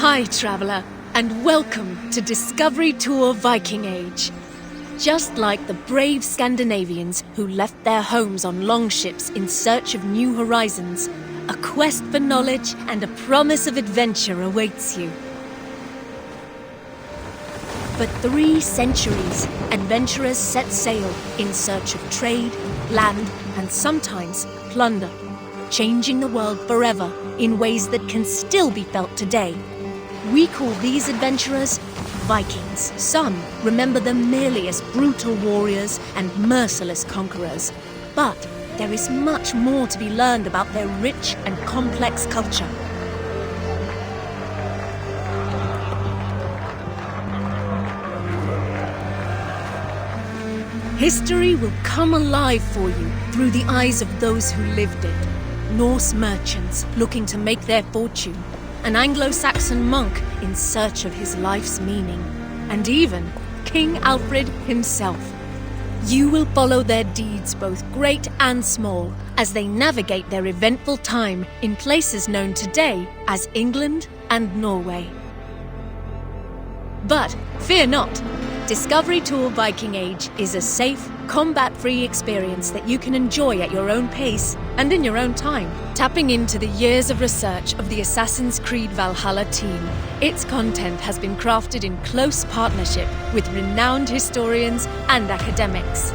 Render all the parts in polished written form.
Hi, traveler, and welcome to Discovery Tour Viking Age. Just like the brave Scandinavians who left their homes on longships in search of new horizons, a quest for knowledge and a promise of adventure awaits you. For 3 centuries, adventurers set sail in search of trade, land, and sometimes plunder, changing the world forever in ways that can still be felt today. We call these adventurers Vikings. Some remember them merely as brutal warriors and merciless conquerors. But there is much more to be learned about their rich and complex culture. History will come alive for you through the eyes of those who lived it. Norse merchants looking to make their fortune, an Anglo-Saxon monk in search of his life's meaning, and even King Alfred himself. You will follow their deeds, both great and small, as they navigate their eventful time in places known today as England and Norway. But fear not. Discovery Tour Viking Age is a safe, combat-free experience that you can enjoy at your own pace and in your own time. Tapping into the years of research of the Assassin's Creed Valhalla team, its content has been crafted in close partnership with renowned historians and academics.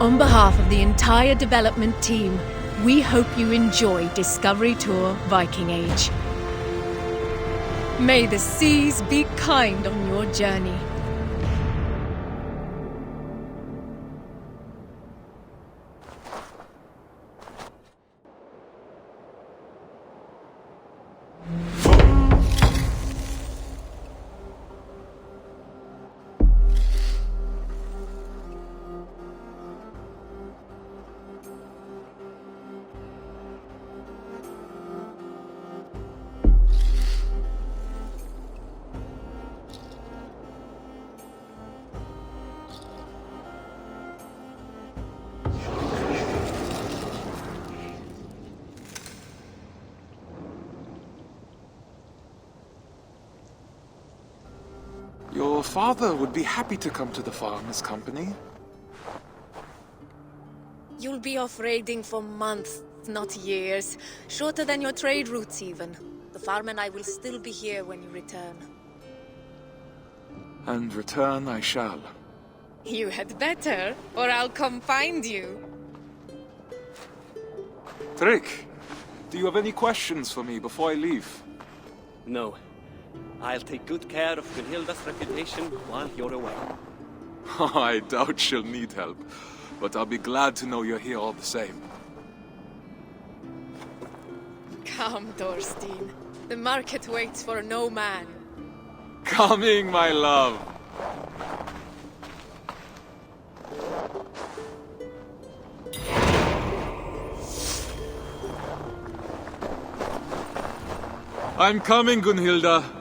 On behalf of the entire development team, we hope you enjoy Discovery Tour Viking Age. May the seas be kind on your journey. Your father would be happy to come to the farm as company. You'll be off raiding for months, not years. Shorter than your trade routes even. The farm and I will still be here when you return. And return I shall. You had better, or I'll come find you. Trick, do you have any questions for me before I leave? No. I'll take good care of Gunhilda's reputation while you're away. I doubt she'll need help, but I'll be glad to know you're here all the same. Come, Thorstein. The market waits for no man. Coming, my love! I'm coming, Gunhilda.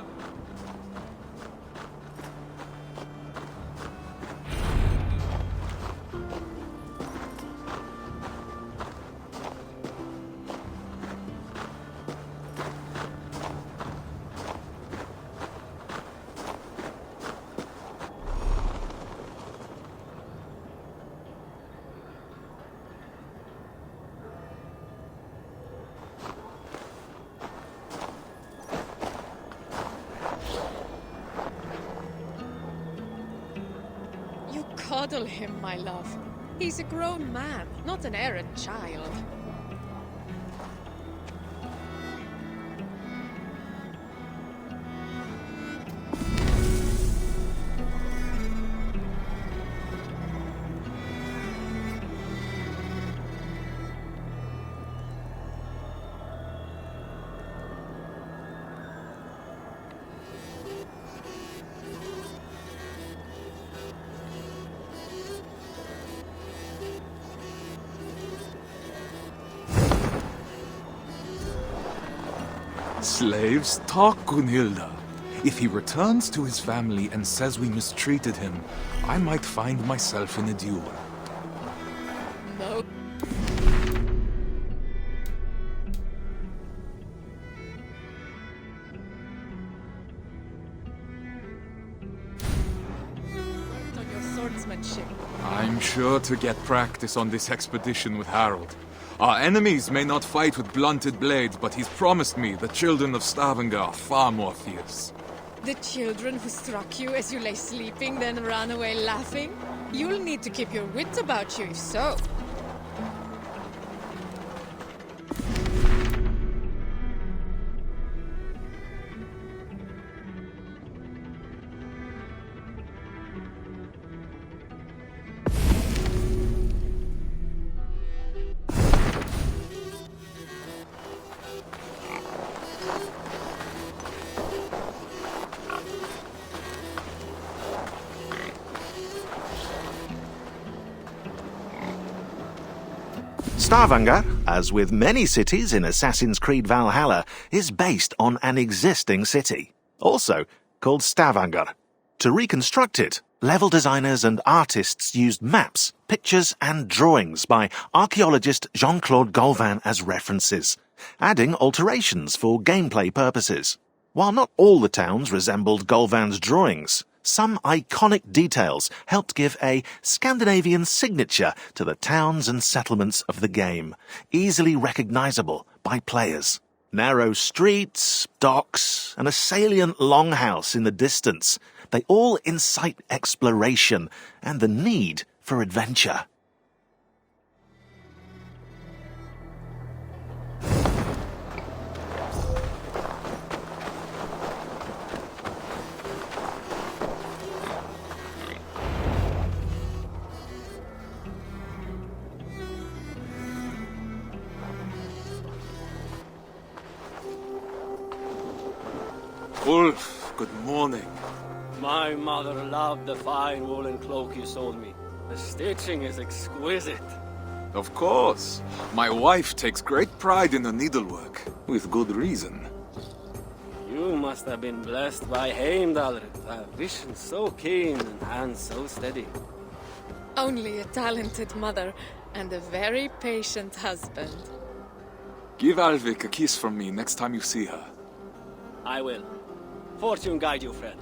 Coddle him, my love. He's a grown man, not an errant child. Slaves, talk, Gunhilda. If he returns to his family and says we mistreated him, I might find myself in a duel. No. I'm sure to get practice on this expedition with Harold. Our enemies may not fight with blunted blades, but he's promised me the children of Stavanger are far more fierce. The children who struck you as you lay sleeping, then ran away laughing? You'll need to keep your wits about you if so. Stavanger, as with many cities in Assassin's Creed Valhalla, is based on an existing city, also called Stavanger. To reconstruct it, level designers and artists used maps, pictures and drawings by archaeologist Jean-Claude Golvin as references, adding alterations for gameplay purposes. While not all the towns resembled Golvin's drawings, some iconic details helped give a Scandinavian signature to the towns and settlements of the game, easily recognizable by players. Narrow streets, docks, and a salient longhouse in the distance, they all incite exploration and the need for adventure. Ulf, good morning. My mother loved the fine woolen cloak you sold me. The stitching is exquisite. Of course. My wife takes great pride in her needlework, with good reason. You must have been blessed by Heimdall. A vision so keen and hands so steady. Only a talented mother and a very patient husband. Give Alvik a kiss from me next time you see her. I will. Fortune guide you, friend.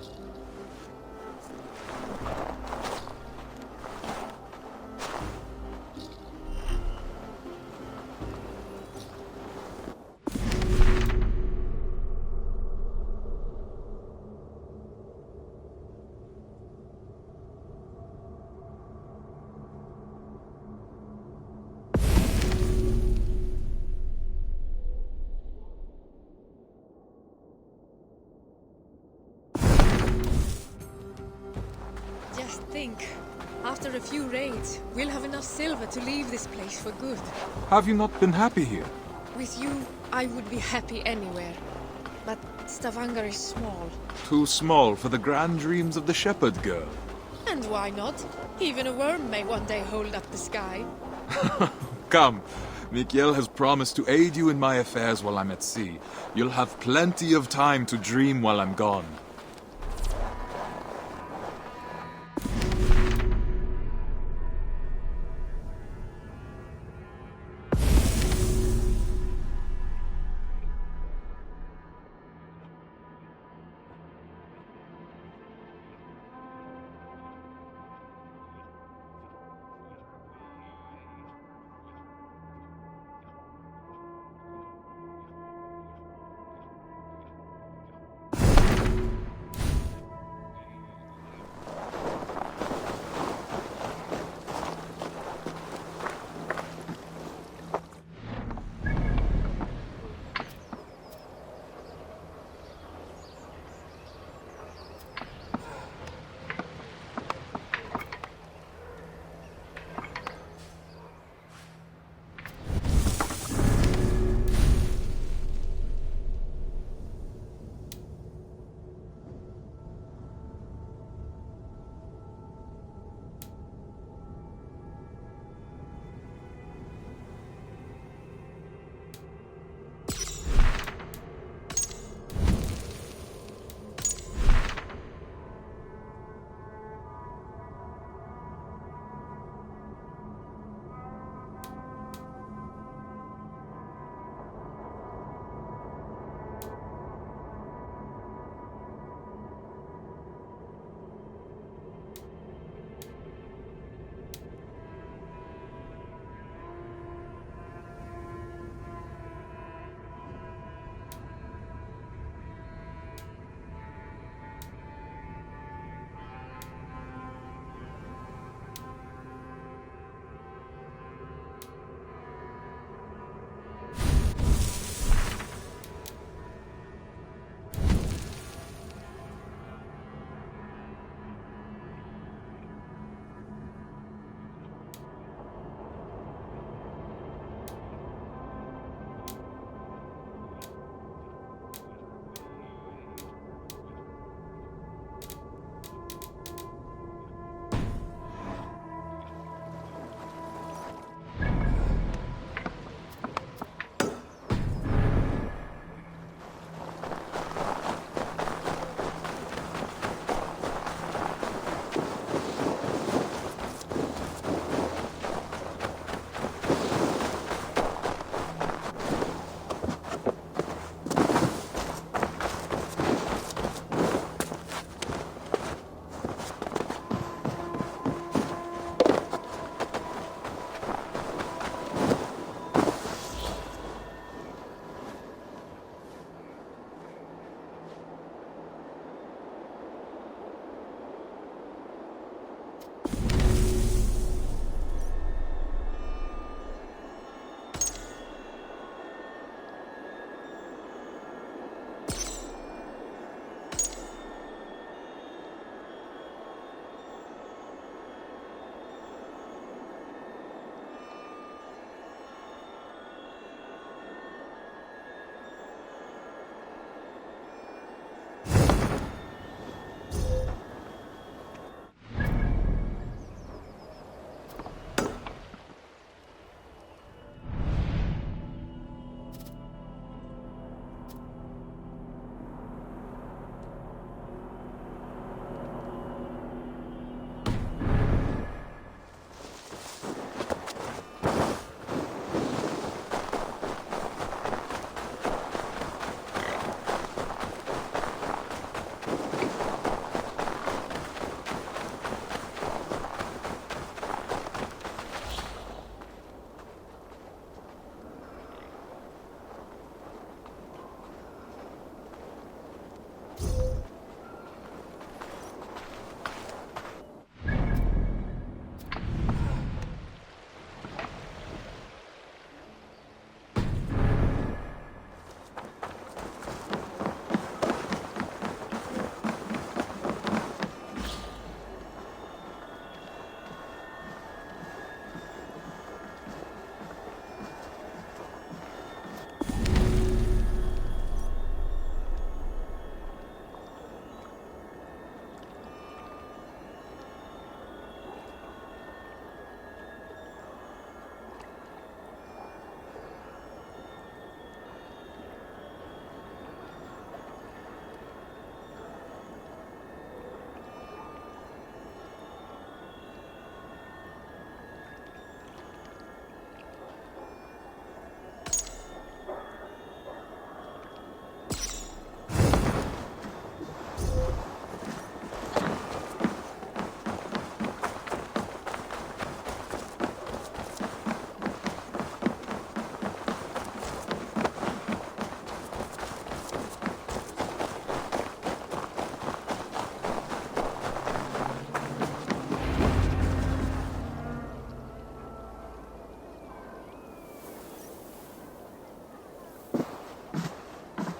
Just think, after a few raids, we'll have enough silver to leave this place for good. Have you not been happy here? With you, I would be happy anywhere. But Stavanger is small. Too small for the grand dreams of the shepherd girl. And why not? Even a worm may one day hold up the sky. Come, Mikael has promised to aid you in my affairs while I'm at sea. You'll have plenty of time to dream while I'm gone.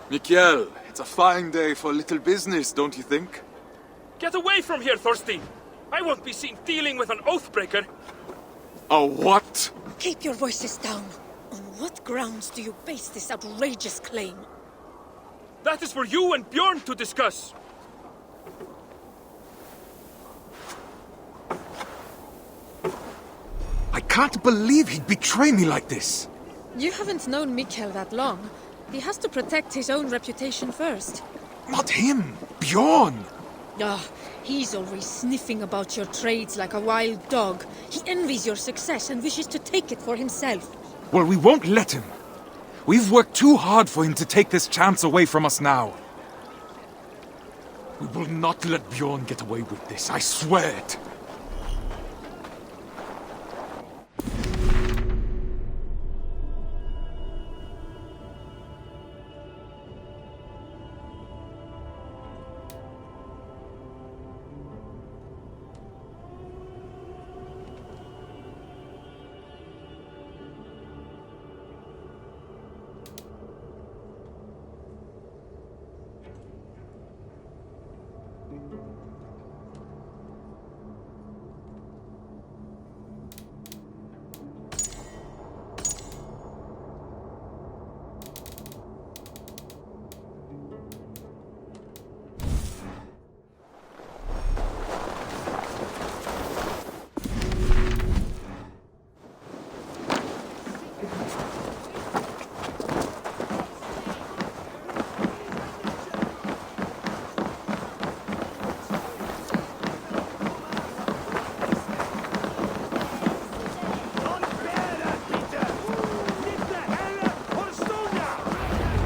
Mikkel, it's a fine day for little business, don't you think? Get away from here, Thorstein! I won't be seen dealing with an oathbreaker! A what? Keep your voices down. On what grounds do you base this outrageous claim? That is for you and Bjorn to discuss! I can't believe he'd betray me like this. You haven't known Mikkel that long. He has to protect his own reputation first. Not him, Bjorn. He's always sniffing about your trades like a wild dog. He envies your success and wishes to take it for himself. Well, we won't let him. We've worked too hard for him to take this chance away from us now. We will not let Bjorn get away with this, I swear it.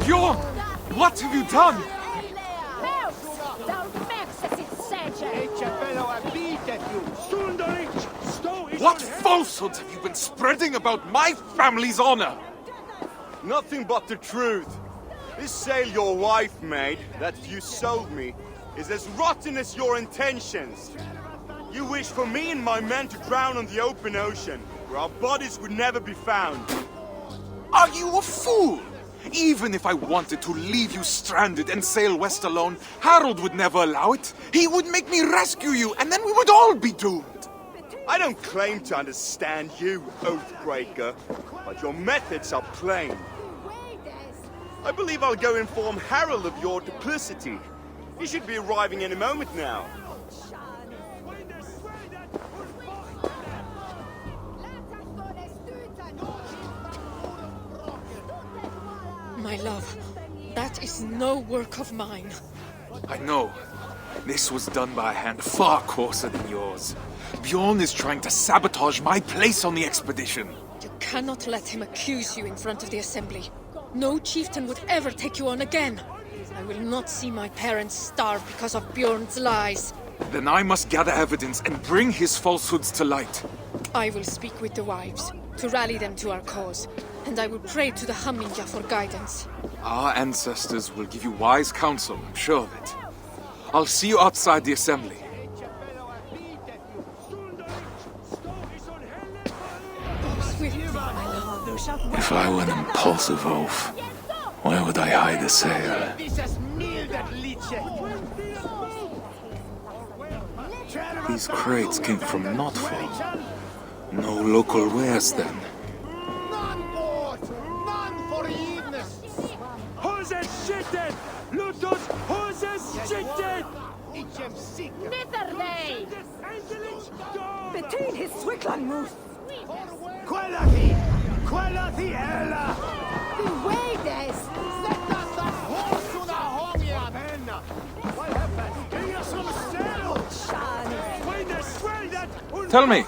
Bjorn! What have you done? What falsehoods have you been spreading about my family's honor? Nothing but the truth. This sail your wife made, that you sold me, is as rotten as your intentions. You wish for me and my men to drown on the open ocean, where our bodies would never be found. Are you a fool? Even if I wanted to leave you stranded and sail west alone, Harold would never allow it. He would make me rescue you, and then we would all be doomed. I don't claim to understand you, Oathbreaker, but your methods are plain. I believe I'll go inform Harold of your duplicity. He should be arriving any moment now. My love, that is no work of mine. I know. This was done by a hand far coarser than yours. Bjorn is trying to sabotage my place on the expedition. You cannot let him accuse you in front of the assembly. No chieftain would ever take you on again. I will not see my parents starve because of Bjorn's lies. Then I must gather evidence and bring his falsehoods to light. I will speak with the wives, to rally them to our cause. And I will pray to the Haminja for guidance. Our ancestors will give you wise counsel, I'm sure of it. I'll see you outside the assembly. If I were an impulsive oaf, where would I hide the sail? These crates came from Notfall. No local wares then. Between his Swickland moose. Tell me,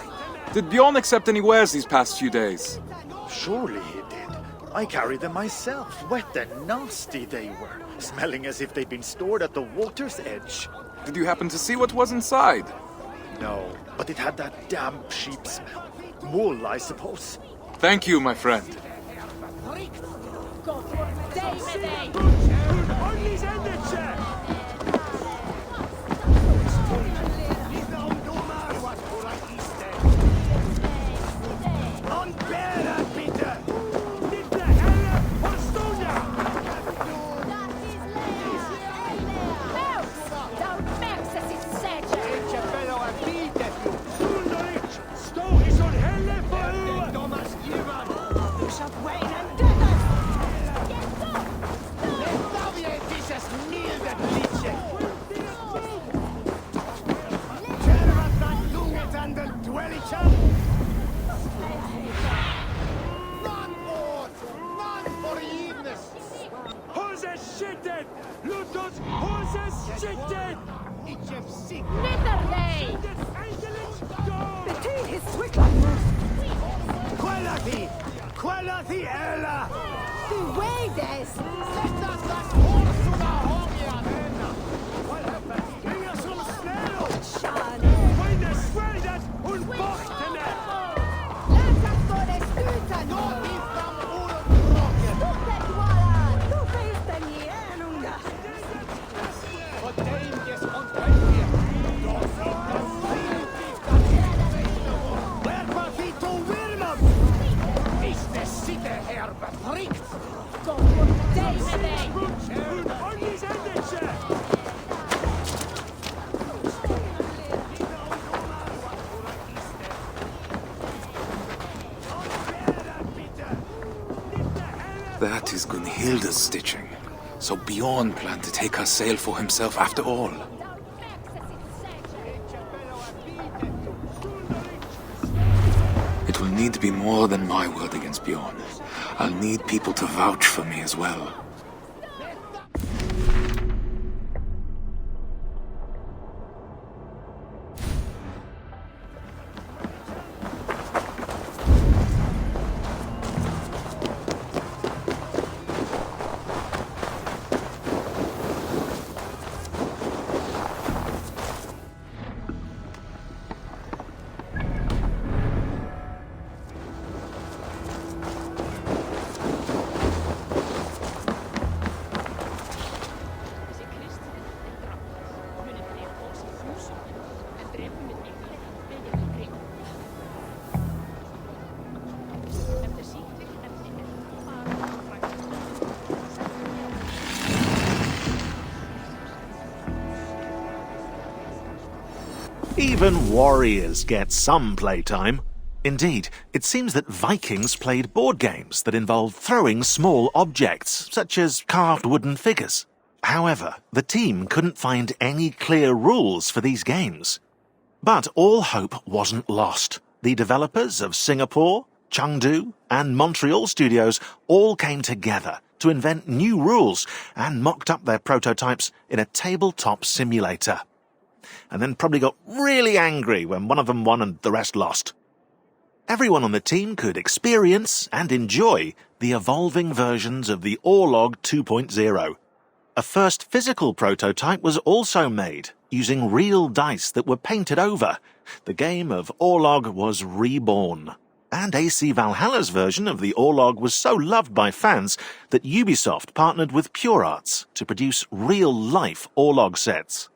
did Bjorn accept any wares these past few days? Surely he did. I carried them myself. Wet and nasty they were, smelling as if they'd been stored at the water's edge. Did you happen to see what was inside? No, but it had that damp sheep smell. Wool, I suppose. Thank you, my friend. Horses shifted! Netherday! Between his Swickland move! Quella the Ella! The way des! Sean! Meine Schweidet und Bochtene! Laat us go des Stüten! Du feest den Jänunga! Go for David! Und Ollis Endische! That is Gunhilda's stitching. So Bjorn planned to take her sail for himself after all. It will need to be more than my word against Bjorn. I'll need people to vouch for me as well. Even warriors get some playtime. Indeed, it seems that Vikings played board games that involved throwing small objects, such as carved wooden figures. However, the team couldn't find any clear rules for these games. But all hope wasn't lost. The developers of Singapore, Chengdu, and Montreal studios all came together to invent new rules and mocked up their prototypes in a tabletop simulator. And then probably got really angry when one of them won and the rest lost. Everyone on the team could experience and enjoy the evolving versions of the Orlog 2.0. A first physical prototype was also made, using real dice that were painted over. The game of Orlog was reborn. And AC Valhalla's version of the Orlog was so loved by fans that Ubisoft partnered with Pure Arts to produce real-life Orlog sets.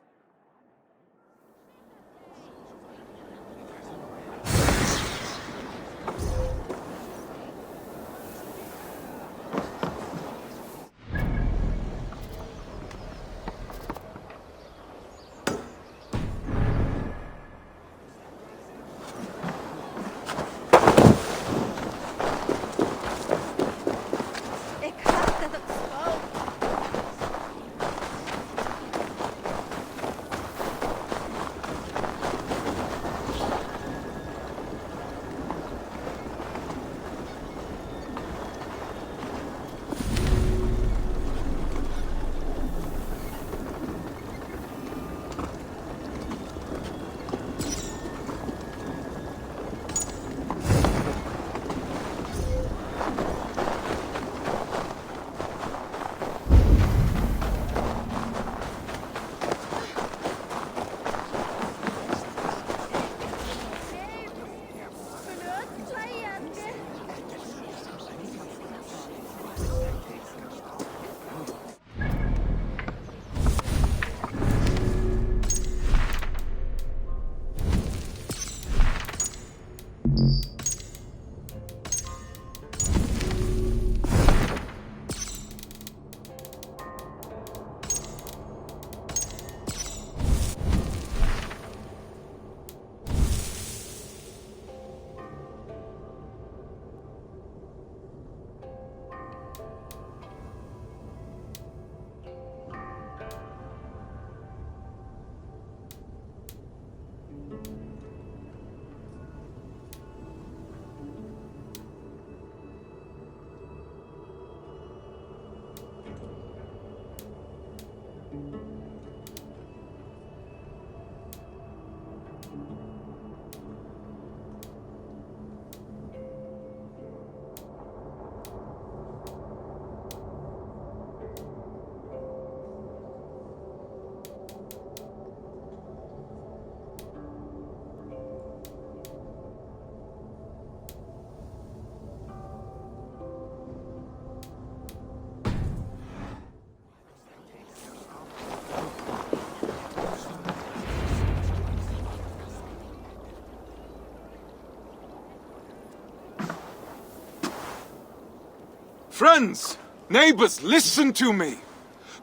Friends, neighbors, listen to me.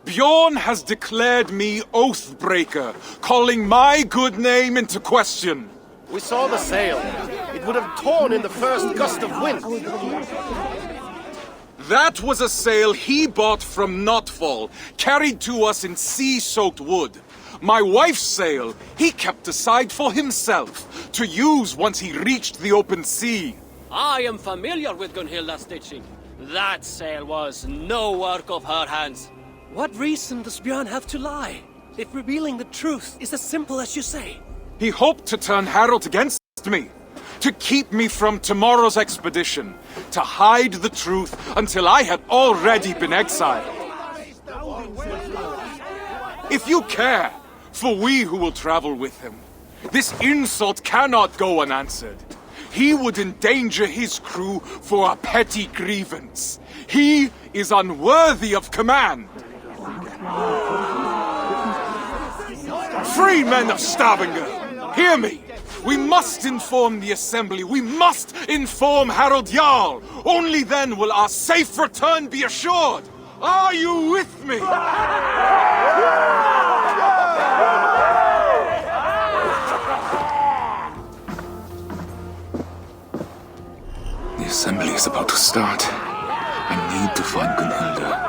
Bjorn has declared me Oathbreaker, calling my good name into question. We saw the sail. It would have torn in the first gust of wind. That was a sail he bought from Notfall, carried to us in sea-soaked wood. My wife's sail he kept aside for himself, to use once he reached the open sea. I am familiar with Gunhilda's stitching. That sail was no work of her hands. What reason does Björn have to lie, if revealing the truth is as simple as you say? He hoped to turn Harold against me, to keep me from tomorrow's expedition, to hide the truth until I had already been exiled. If you care for we who will travel with him, this insult cannot go unanswered. He would endanger his crew for a petty grievance. He is unworthy of command. Free men of Stavanger, hear me! We must inform the assembly. We must inform Harold Jarl. Only then will our safe return be assured. Are you with me? The assembly is about to start. I need to find Gunhilda.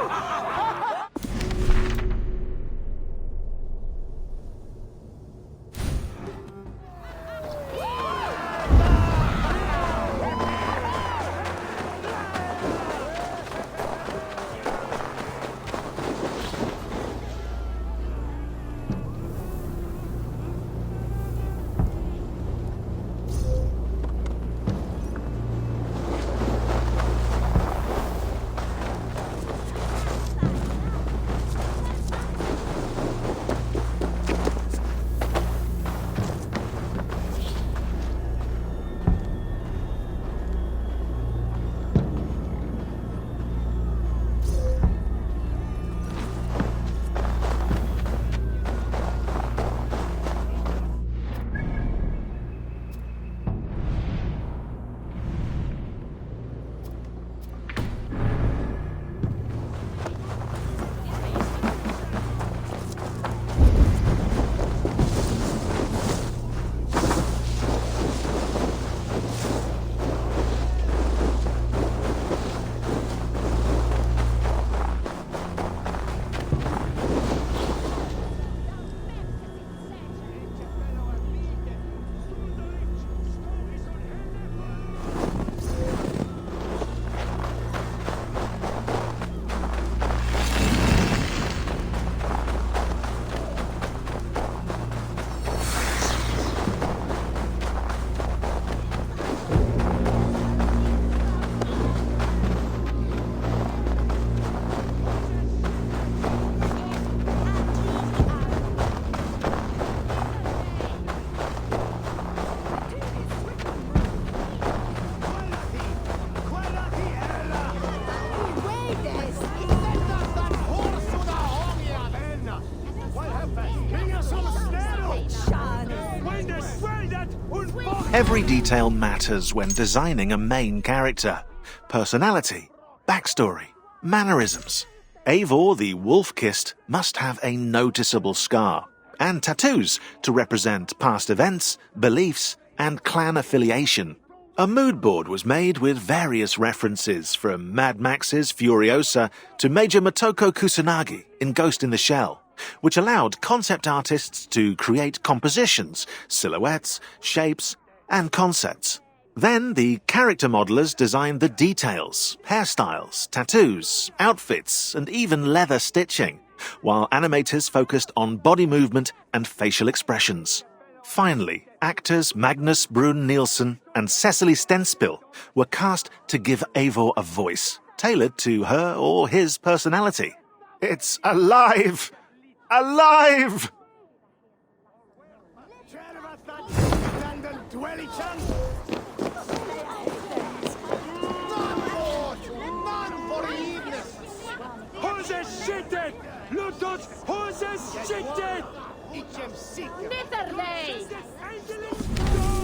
Every detail matters when designing a main character. Personality, backstory, mannerisms. Eivor the Wolf-Kissed must have a noticeable scar, and tattoos to represent past events, beliefs, and clan affiliation. A mood board was made with various references from Mad Max's Furiosa to Major Motoko Kusanagi in Ghost in the Shell, which allowed concept artists to create compositions, silhouettes, shapes, and concepts. Then the character modelers designed the details, hairstyles, tattoos, outfits, and even leather stitching, while animators focused on body movement and facial expressions. Finally, actors Magnus Brun Nielsen and Cecily Stenspill were cast to give Eivor a voice, tailored to her or his personality. It's alive! Alive!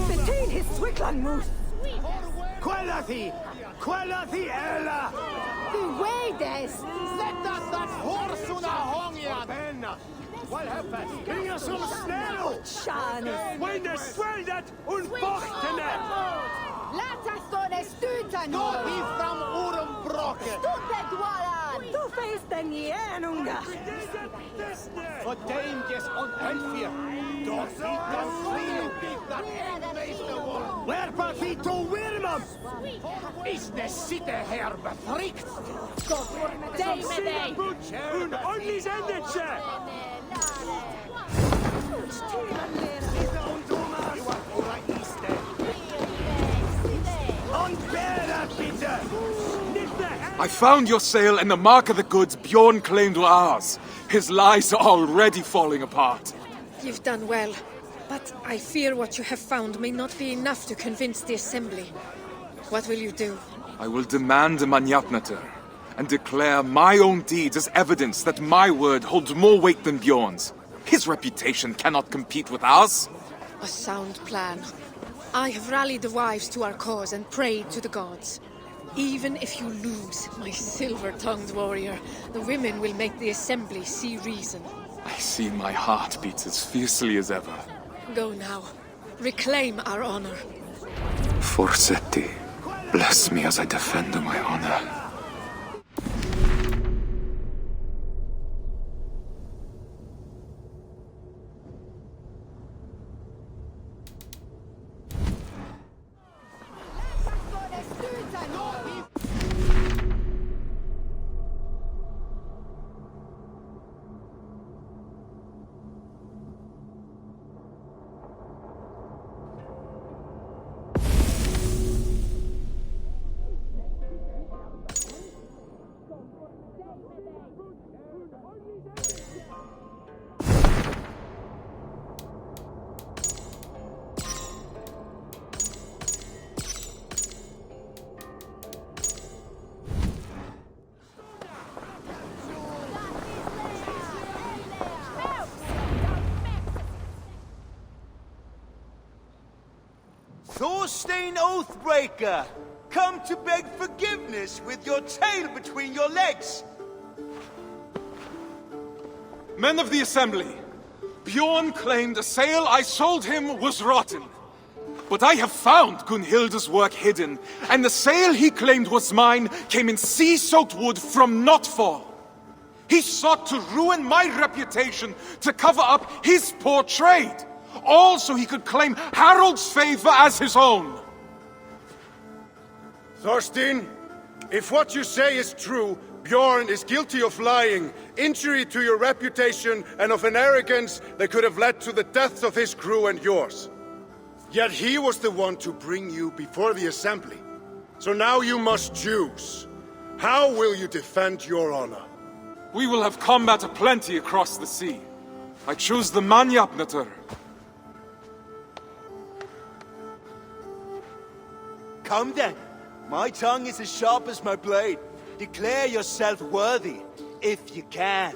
Between his Swickland moose! Quellati! Quellati ella! Du vedes! Sätta that horse on a hongian! Penna! What happened? Inga som snäll! Shanis! When sweldet und bochtene! Latas tones stytan! Då ifram ormbrocket! Stupedwalan! Du feisten jenunga! För danges on Elfia! Då hittar fler bitar än Wherpa fito Wirmam! Is the city här befrikt? Dig med dig! Und onlis endetje! I found your sail and the mark of the goods Bjorn claimed were ours. His lies are already falling apart. You've done well, but I fear what you have found may not be enough to convince the Assembly. What will you do? I will demand a Manyapnater and declare my own deeds as evidence that my word holds more weight than Bjorn's. His reputation cannot compete with ours. A sound plan. I have rallied the wives to our cause and prayed to the gods. Even if you lose, my silver-tongued warrior, the women will make the Assembly see reason. I see my heart beats as fiercely as ever. Go now. Reclaim our honor. Forsetti, bless me as I defend my honor. Thorstein Oathbreaker! Come to beg forgiveness with your tail between your legs! Men of the Assembly, Bjorn claimed a sail I sold him was rotten. But I have found Gunhilda's work hidden, and the sail he claimed was mine came in sea-soaked wood from Notfall. He sought to ruin my reputation to cover up his poor trade, all so he could claim Harold's favor as his own. Thorstein, if what you say is true, Bjorn is guilty of lying, injury to your reputation, and of an arrogance that could have led to the deaths of his crew and yours. Yet he was the one to bring you before the Assembly. So now you must choose. How will you defend your honor? We will have combat aplenty across the sea. I choose the Manyapnater. Come then. My tongue is as sharp as my blade. Declare yourself worthy, if you can.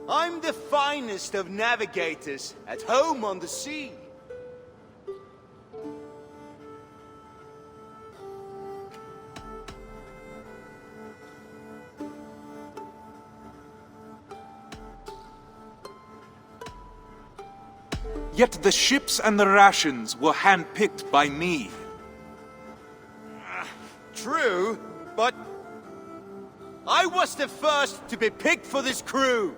I'm the finest of navigators, at home on the sea. Yet the ships and the rations were handpicked by me. True, but I was the first to be picked for this crew.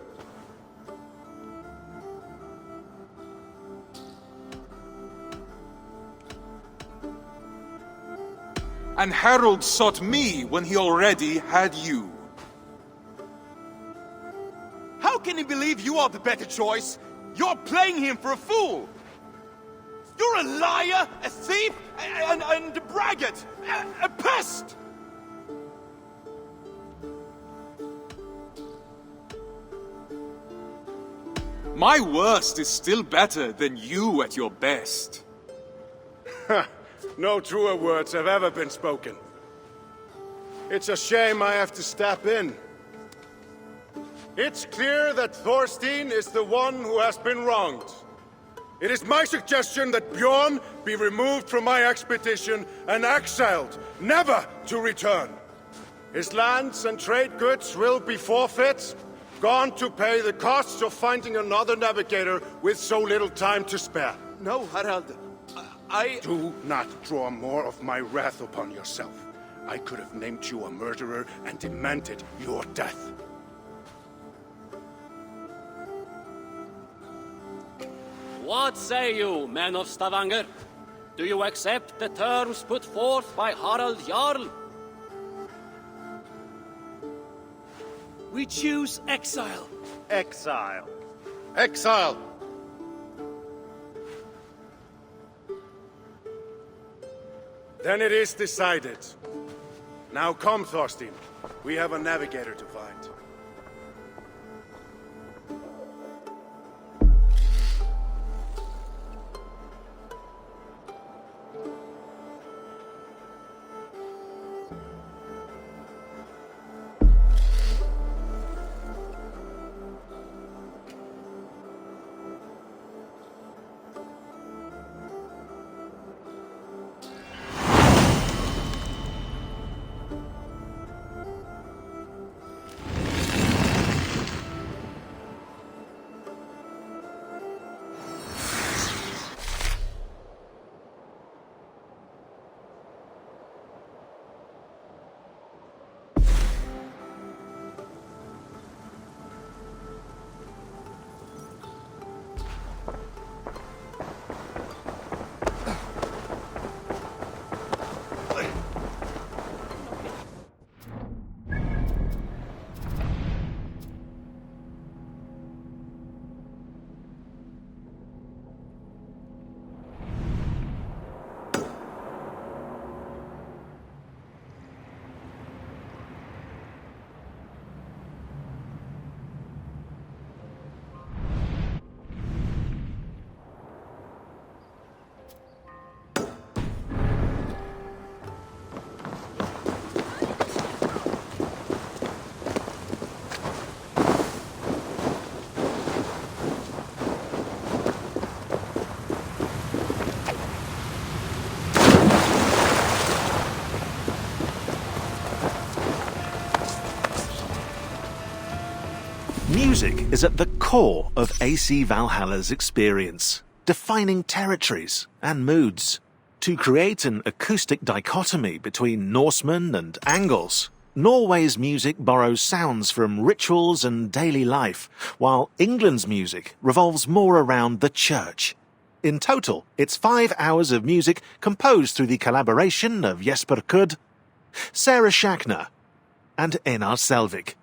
And Harold sought me when he already had you. How can he believe you are the better choice? You're playing him for a fool! You're a liar, a thief, and a braggart! A pest! My worst is still better than you at your best. No truer words have ever been spoken. It's a shame I have to step in. It's clear that Thorstein is the one who has been wronged. It is my suggestion that Bjorn be removed from my expedition and exiled, never to return. His lands and trade goods will be forfeit, gone to pay the costs of finding another navigator with so little time to spare. No, Harald. I... Do not draw more of my wrath upon yourself. I could have named you a murderer and demanded your death. What say you, men of Stavanger? Do you accept the terms put forth by Harald Jarl? We choose exile. Exile. Exile! Then it is decided. Now come, Thorstein. We have a navigator to find. Music is at the core of AC Valhalla's experience, defining territories and moods. To create an acoustic dichotomy between Norsemen and Angles, Norway's music borrows sounds from rituals and daily life, while England's music revolves more around the church. In total, it's 5 hours of music composed through the collaboration of Jesper Kudd, Sarah Schachner, and Einar Selvik.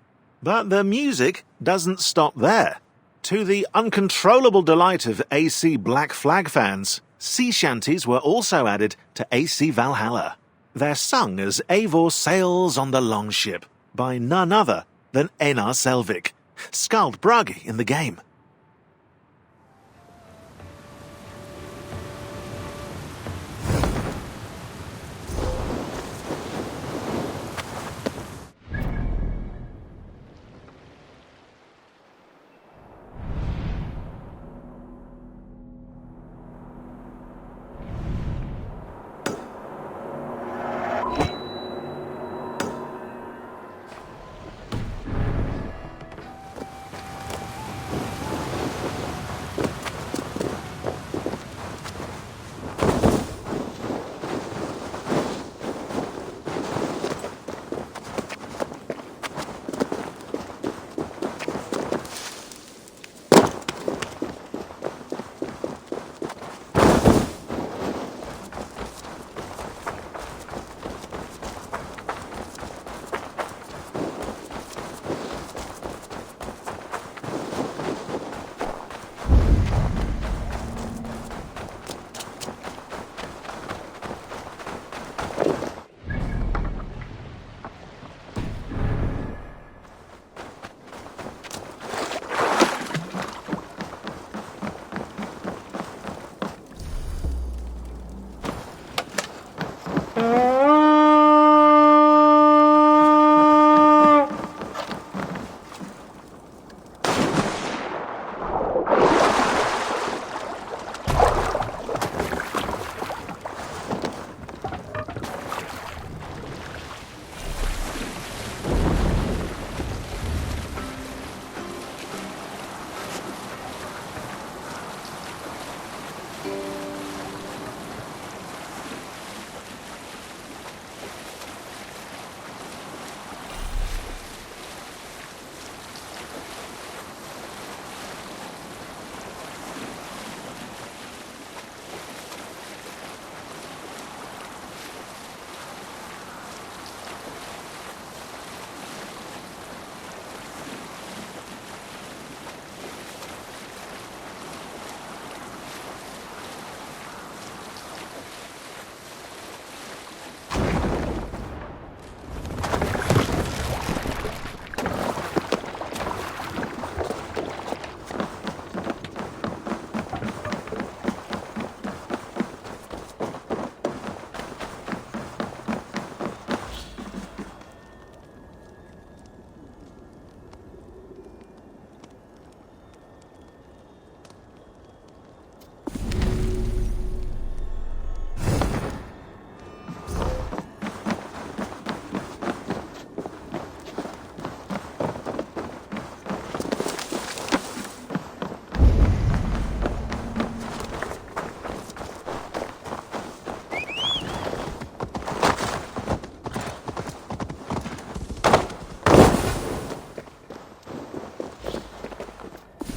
But the music doesn't stop there. To the uncontrollable delight of AC Black Flag fans, sea shanties were also added to AC Valhalla. They're sung as Eivor sails on the longship by none other than Einar Selvik, Skald Bragi in the game.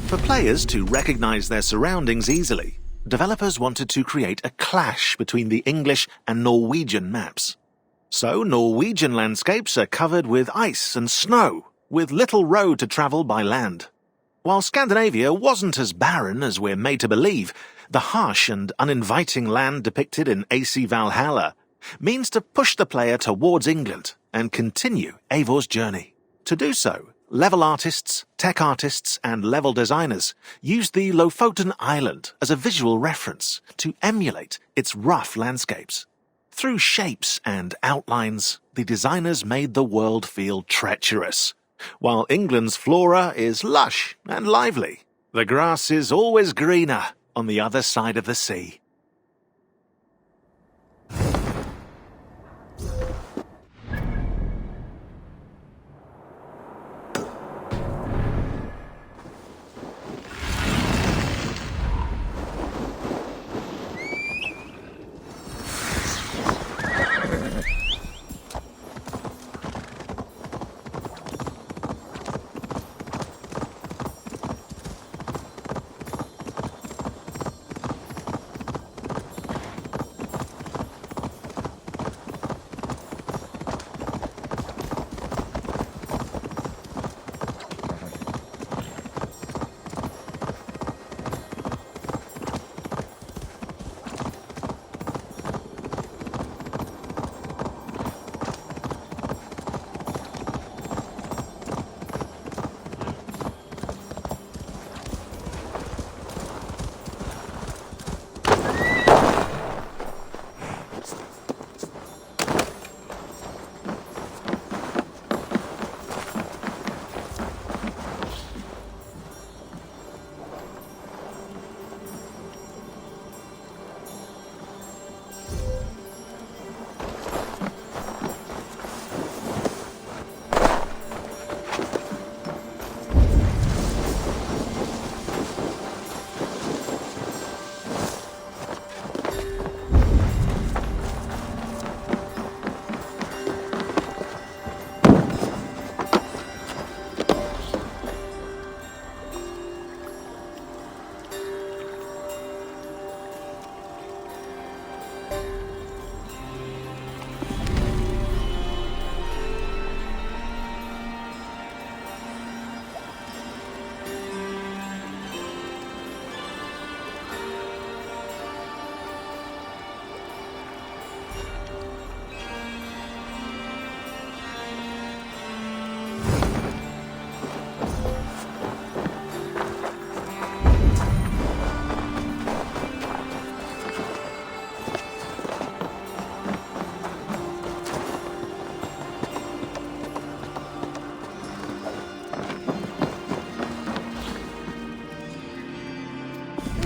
For players to recognize their surroundings easily, developers wanted to create a clash between the English and Norwegian maps. So Norwegian landscapes are covered with ice and snow, with little road to travel by land. While Scandinavia wasn't as barren as we're made to believe, the harsh and uninviting land depicted in AC Valhalla means to push the player towards England and continue Eivor's journey. To do so, level artists, tech artists, and level designers used the Lofoten Island as a visual reference to emulate its rough landscapes. Through shapes and outlines, the designers made the world feel treacherous. While England's flora is lush and lively, the grass is always greener on the other side of the sea.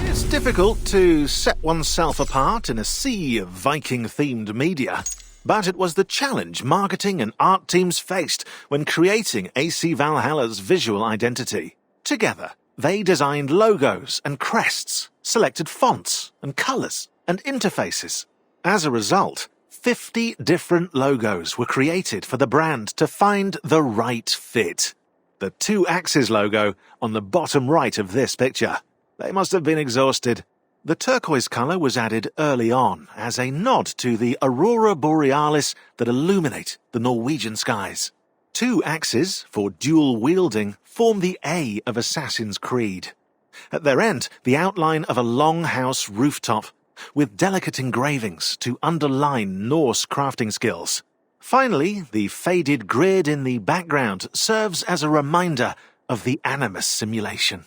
It's difficult to set oneself apart in a sea of Viking-themed media, but it was the challenge marketing and art teams faced when creating AC Valhalla's visual identity. Together, they designed logos and crests, selected fonts and colors and interfaces. As a result, 50 different logos were created for the brand to find the right fit. The 2 Axes logo on the bottom right of this picture. They must have been exhausted. The turquoise color was added early on as a nod to the aurora borealis that illuminate the Norwegian skies. 2 axes for dual wielding form the A of Assassin's Creed. At their end, the outline of a longhouse rooftop with delicate engravings to underline Norse crafting skills. Finally, the faded grid in the background serves as a reminder of the Animus simulation.